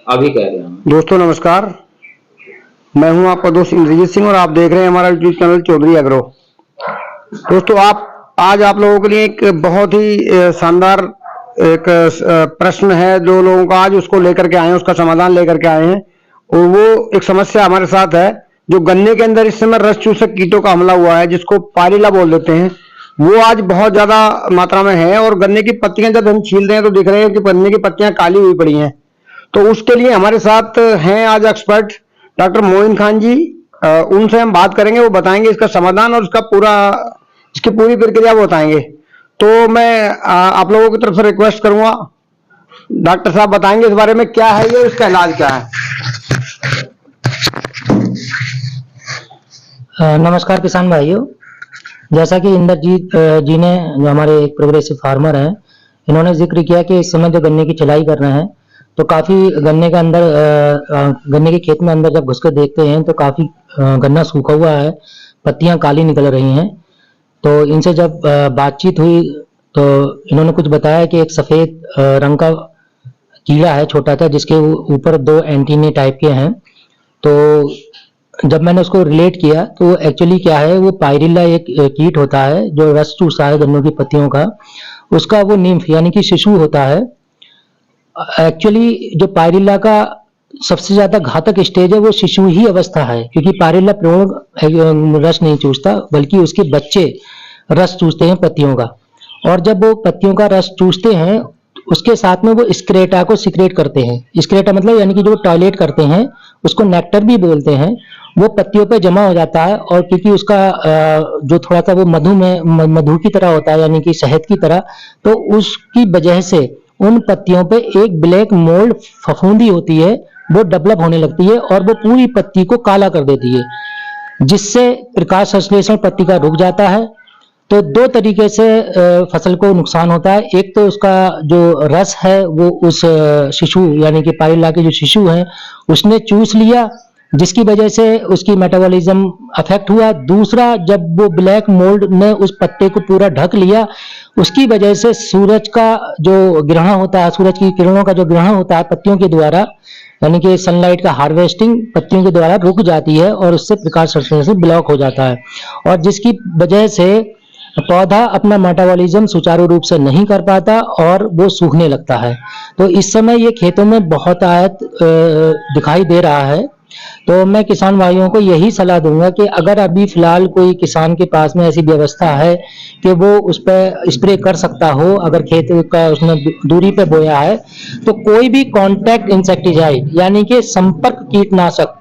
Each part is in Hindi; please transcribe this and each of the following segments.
अभी कह रहे हैं। दोस्तों नमस्कार, मैं हूं आपका दोस्त इंद्रजीत सिंह और आप देख रहे हैं हमारा यूट्यूब चैनल चौधरी एग्रो। दोस्तों आज आप लोगों के लिए एक बहुत ही शानदार एक प्रश्न है जो लोगों का आज उसको लेकर के आए हैं, उसका समाधान लेकर के आए हैं। और वो एक समस्या हमारे साथ है जो गन्ने के अंदर इस समय रस चूसक कीटों का हमला हुआ है, जिसको पायरिल्ला बोल देते हैं। वो आज बहुत ज्यादा मात्रा में है और गन्ने की पत्तियां जब हम छील रहे हैं तो दिख रहे हैं कि गन्ने की पत्तियां काली हुई पड़ी हैं। तो उसके लिए हमारे साथ हैं आज एक्सपर्ट डॉक्टर मोइन खान जी। उनसे हम बात करेंगे, वो बताएंगे इसका समाधान और इसकी पूरी प्रक्रिया वो बताएंगे। तो मैं आप लोगों की तरफ से रिक्वेस्ट करूंगा, डॉक्टर साहब बताएंगे इस बारे में क्या है ये, इसका इलाज क्या है। नमस्कार किसान भाइयों, जैसा कि इंद्रजीत जी ने, जो हमारे एक प्रोग्रेसिव फार्मर हैं, इन्होंने जिक्र किया कि इस समय जो गन्ने की चलाई कर रहे हैं तो काफी गन्ने के अंदर गन्ने के खेत में अंदर जब घुस कर देखते हैं तो काफी गन्ना सूखा हुआ है, पत्तियां काली निकल रही हैं। तो इनसे जब बातचीत हुई तो इन्होंने कुछ बताया कि एक सफेद रंग का कीड़ा है छोटा सा, जिसके ऊपर 2 एंटीने टाइप के हैं। तो जब मैंने उसको रिलेट किया तो एक्चुअली क्या है, वो पायरिल्ला एक कीट होता है जो रस चूसता है गन्नों की पत्तियों का। उसका वो निम्फ यानी कि शिशु होता है। एक्चुअली जो पायरिल्ला का सबसे ज्यादा घातक स्टेज है वो शिशु ही अवस्था है, क्योंकि पायरिल्ला पूर्ण रस नहीं चूसता बल्कि उसके बच्चे रस चूसते हैं पत्तियों का। और जब वो पत्तियों का रस चूसते हैं उसके साथ में वो स्क्रेटा को सिक्रेट करते हैं। स्क्रेटा मतलब यानी कि जो टॉयलेट करते हैं, उसको नेक्टर भी बोलते हैं। वो पत्तियों पे जमा हो जाता है और क्योंकि उसका जो थोड़ा सा वो मधु की तरह होता है यानी कि शहद की तरह, तो उसकी वजह से उन पत्तियों पे एक ब्लैक मोल्ड फफूंदी होती है, वो डेवलप होने लगती है और वो पूरी पत्ती को काला कर देती है, जिससे प्रकाश संश्लेषण पत्ती का रुक जाता है। तो 2 तरीके से फसल को नुकसान होता है। एक तो उसका जो रस है वो उस शिशु यानी कि पायरिल्ला के जो शिशु हैं उसने चूस लिया, जिसकी वजह से उसकी मेटाबॉलिज्म अफेक्ट हुआ। दूसरा, जब वो ब्लैक मोल्ड ने उस पत्ते को पूरा ढक लिया, उसकी वजह से सूरज का जो ग्रहण होता है, सूरज की किरणों का जो ग्रहण होता है पत्तियों के द्वारा, यानी कि सनलाइट का हार्वेस्टिंग पत्तियों के द्वारा रुक जाती है और उससे प्रकाश संश्लेषण ब्लॉक हो जाता है, और जिसकी वजह से पौधा अपना मेटाबॉलिज्म सुचारू रूप से नहीं कर पाता और वो सूखने लगता है। तो इस समय ये खेतों में बहुत आयत दिखाई दे रहा है। तो मैं किसान भाइयों को यही सलाह दूंगा कि अगर अभी फिलहाल कोई किसान के पास में ऐसी व्यवस्था है कि वो उस पर स्प्रे कर सकता हो, अगर खेत का उसने दूरी पे बोया है, तो कोई भी कॉन्टैक्ट इंसेक्टिसाइड यानी कि संपर्क कीटनाशक,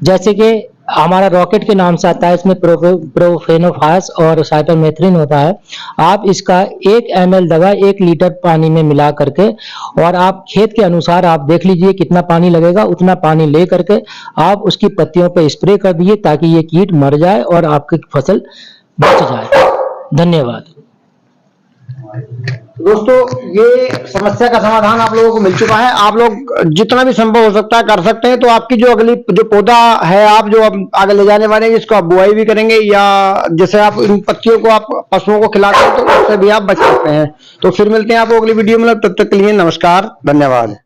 जैसे कि हमारा रॉकेट के नाम से आता है, इसमें प्रोफेनोफास और साइपरमेथ्रिन होता है। आप इसका 1 ml दवा 1 लीटर पानी में मिला करके, और आप खेत के अनुसार आप देख लीजिए कितना पानी लगेगा, उतना पानी ले करके आप उसकी पत्तियों पे स्प्रे कर दिए ताकि ये कीट मर जाए और आपकी फसल बच जाए। धन्यवाद। दोस्तों ये समस्या का समाधान आप लोगों को मिल चुका है। आप लोग जितना भी संभव हो सकता है कर सकते हैं। तो आपकी जो अगली जो पौधा है आप जो अब आगे ले जाने वाले हैं, इसको आप बुआई भी करेंगे या जैसे आप इन पत्तियों को आप पशुओं को खिलाते हैं तो उससे भी आप बच सकते हैं। तो फिर मिलते हैं आपको अगली वीडियो में, तब तक के लिए नमस्कार, धन्यवाद।